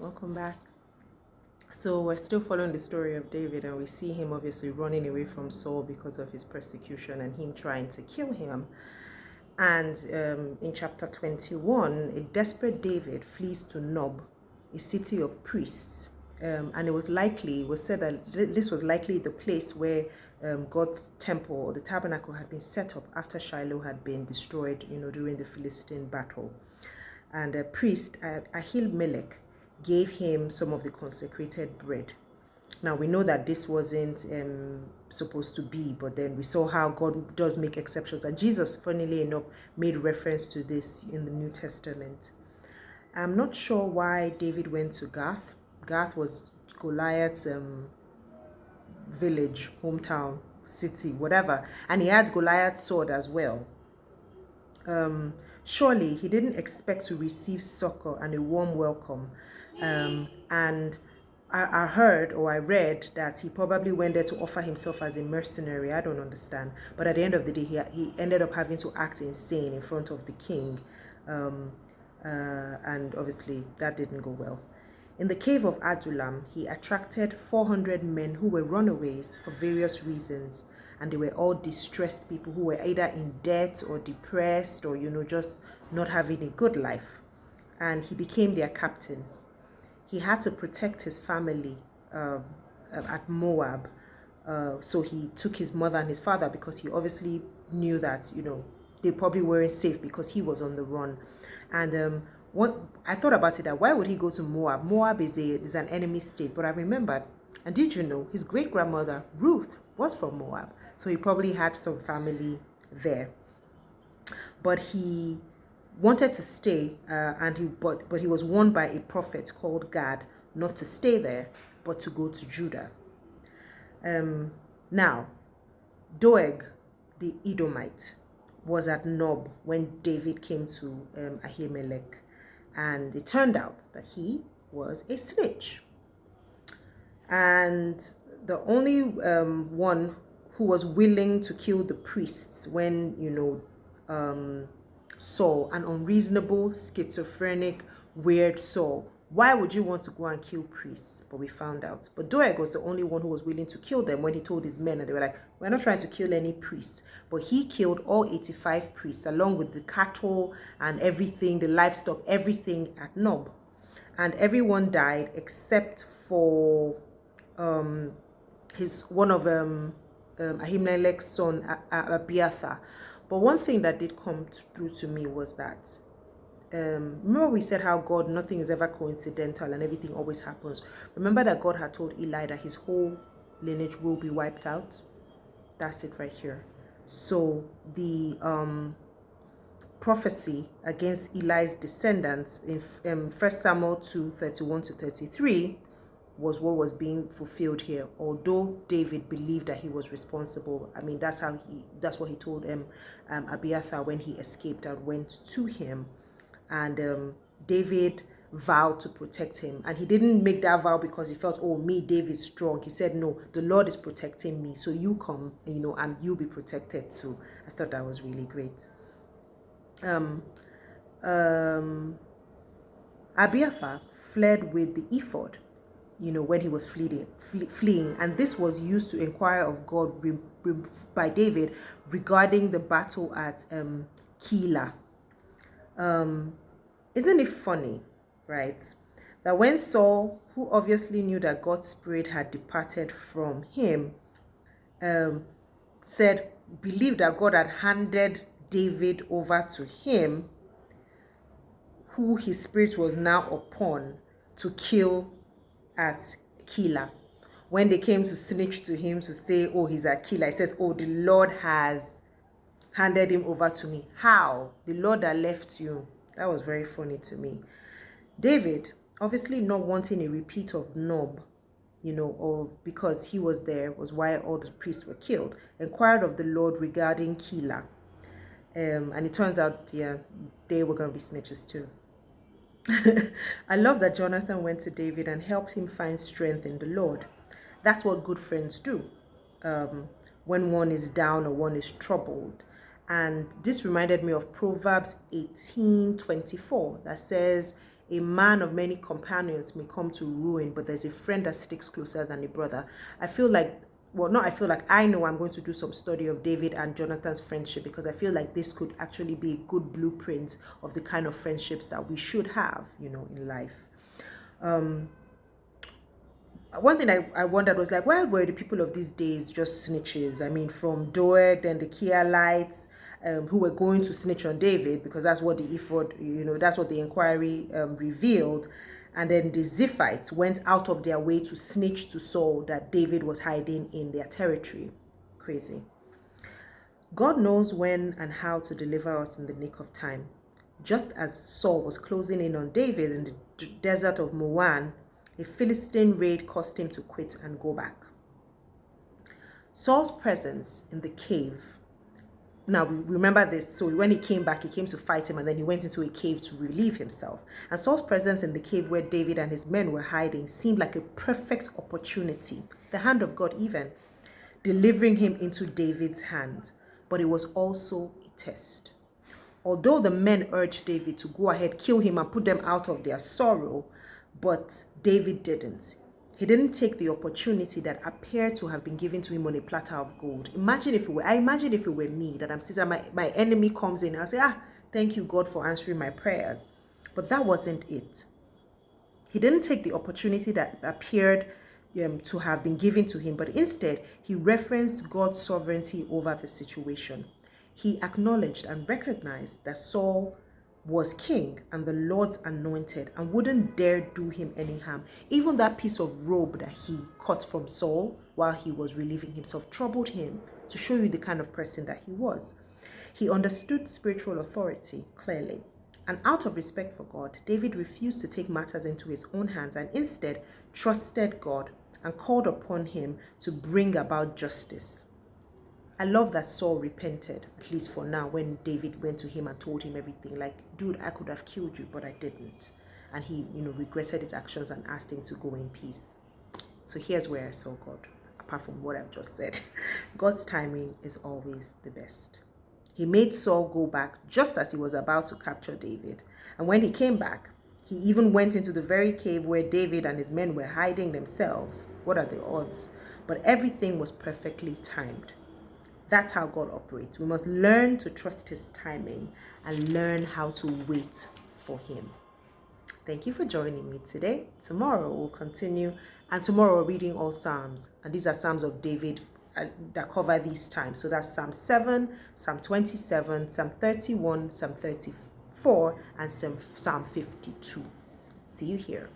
Welcome back. So we're still following the story of David, and we see him obviously running away from Saul because of his persecution and him trying to kill him. And in chapter 21, a desperate David flees to Nob, a city of priests. And it was said that this was likely the place where God's temple or the tabernacle had been set up after Shiloh had been destroyed, during the Philistine battle. And a priest, Ahimelech, gave him some of the consecrated bread. Now, we know that this wasn't supposed to be, but then we saw how God does make exceptions. And Jesus, funnily enough, made reference to this in the New Testament. I'm not sure why David went to Gath. Gath was Goliath's village, hometown, city, whatever. And he had Goliath's sword as well. Surely he didn't expect to receive succor and a warm welcome. And I heard or I read that he probably went there to offer himself as a mercenary. I don't understand. But at the end of the day, he ended up having to act insane in front of the king. And obviously that didn't go well. In the cave of Adullam, he attracted 400 men who were runaways for various reasons. And they were all distressed people who were either in debt or depressed or, just not having a good life. And he became their captain. He had to protect his family at Moab. So he took his mother and his father because he obviously knew that, they probably weren't safe because he was on the run. And what I thought about it, that why would he go to Moab? Moab is an enemy state. But I remembered, and did you know, his great-grandmother, Ruth, was from Moab. So he probably had some family there. But he wanted to stay, but he was warned by a prophet called Gad not to stay there, but to go to Judah. Now, Doeg, the Edomite, was at Nob when David came to Ahimelech, and it turned out that he was a snitch. And the only one who was willing to kill the priests when, Saul, an unreasonable, schizophrenic, weird Saul. Why would you want to go and kill priests? But we found out. But Doeg was the only one who was willing to kill them when he told his men, and they were like, we're not trying to kill any priests. But he killed all 85 priests along with the cattle and everything, the livestock, everything at Nob. And everyone died except for one of Ahimelech's son, Abiathar. But one thing that did come through to me was that, remember we said how God, nothing is ever coincidental and everything always happens. Remember that God had told Eli that his whole lineage will be wiped out? That's it right here. So the prophecy against Eli's descendants in 1 Samuel 2:31-33 was what was being fulfilled here. Although David believed that he was responsible, that's what he told Abiathar when he escaped and went to him. And David vowed to protect him, and he didn't make that vow because he felt, oh, me, David, strong. He said, no, the Lord is protecting me, so you come, and you'll be protected too. I thought that was really great. Abiathar fled with the ephod, when he was fleeing. And this was used to inquire of God by David regarding the battle at Keilah. Isn't it funny, right, that when Saul, who obviously knew that God's spirit had departed from him, believed that God had handed David over to him, who his spirit was now upon, to kill at Keilah. When they came to snitch to him to say, oh, he's at Keilah, he says, oh, the Lord has handed him over to me. How? The Lord that left you. That was very funny to me. David, obviously not wanting a repeat of Nob, or because he was there, was why all the priests were killed, inquired of the Lord regarding Keilah. And it turns out, they were going to be snitches too. I love that Jonathan went to David and helped him find strength in the Lord. That's what good friends do when one is down or one is troubled. And this reminded me of Proverbs 18:24 that says, A man of many companions may come to ruin, but there's a friend that sticks closer than a brother. I know I'm going to do some study of David and Jonathan's friendship, because I feel like this could actually be a good blueprint of the kind of friendships that we should have, in life. One thing I wondered was, like, why were the people of these days just snitches? I mean, from Doeg and the Kealites, who were going to snitch on David, because that's what the ephod, that's what the inquiry revealed. And then the Ziphites went out of their way to snitch to Saul that David was hiding in their territory. Crazy. God knows when and how to deliver us in the nick of time. Just as Saul was closing in on David in the desert of Moan, a Philistine raid caused him to quit and go back. Saul's presence in the cave. Now, we remember this. So when he came back, he came to fight him, and then he went into a cave to relieve himself. And Saul's presence in the cave where David and his men were hiding seemed like a perfect opportunity, the hand of God even, delivering him into David's hand. But it was also a test. Although the men urged David to go ahead, kill him, and put them out of their sorrow, but David didn't. He didn't take the opportunity that appeared to have been given to him on a platter of gold. I imagine if it were me, that I'm sitting, my enemy comes in, I'll say, thank you, God, for answering my prayers. But that wasn't it. He didn't take the opportunity that appeared to have been given to him, but instead, he referenced God's sovereignty over the situation. He acknowledged and recognized that Saul was king and the Lord's anointed, and wouldn't dare do him any harm. Even that piece of robe that he cut from Saul while he was relieving himself troubled him, to show you the kind of person that he was. He understood spiritual authority clearly, and out of respect for God, David refused to take matters into his own hands and instead trusted God and called upon him to bring about justice. I love that Saul repented, at least for now, when David went to him and told him everything. Like, dude, I could have killed you, but I didn't. And he, regretted his actions and asked him to go in peace. So here's where I saw God, apart from what I've just said. God's timing is always the best. He made Saul go back just as he was about to capture David. And when he came back, he even went into the very cave where David and his men were hiding themselves. What are the odds? But everything was perfectly timed. That's how God operates. We must learn to trust his timing and learn how to wait for him. Thank you for joining me today. Tomorrow we'll continue, and tomorrow we're reading all Psalms. And these are Psalms of David that cover these times. So that's Psalm 7, Psalm 27, Psalm 31, Psalm 34, and Psalm 52. See you here.